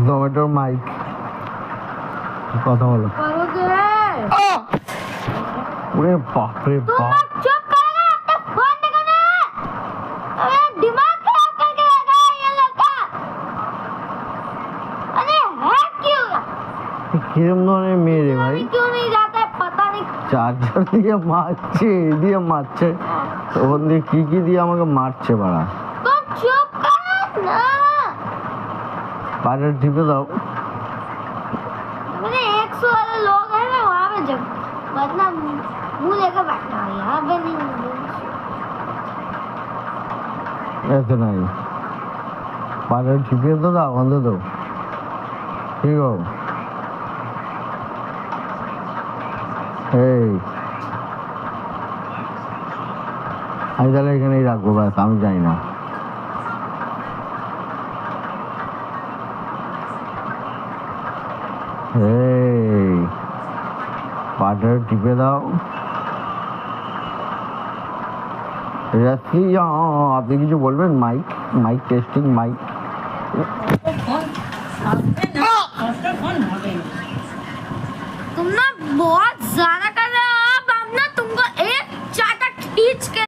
জোম্যাটোর mic কথা বলো। ওরে বাপরে বাপ, কিরম ধরনের মেয়ে রে ভাই, চার্জার দিয়ে মারছে, দিয়ে মারছে, ওখান দিয়ে কি দিয়ে আমাকে মারছে বাড়া। পায়ের টিপে দাও। लोग हैं ना वहाँ पे जब मतलब मुँह लेकर बैठना है, यहाँ पे नहीं। ऐसे नहीं, पायर टिपे तो दाओ, अंदर दो, ठीक हो। এই আমি তাহলে এখানেই রাখবো, ব্যাস, আমি জানি না। এই পাটা টিপে দাও। আপনি কিছু বলবেন? Mike mike testing, mike. तुम ना बहुत ज्यादा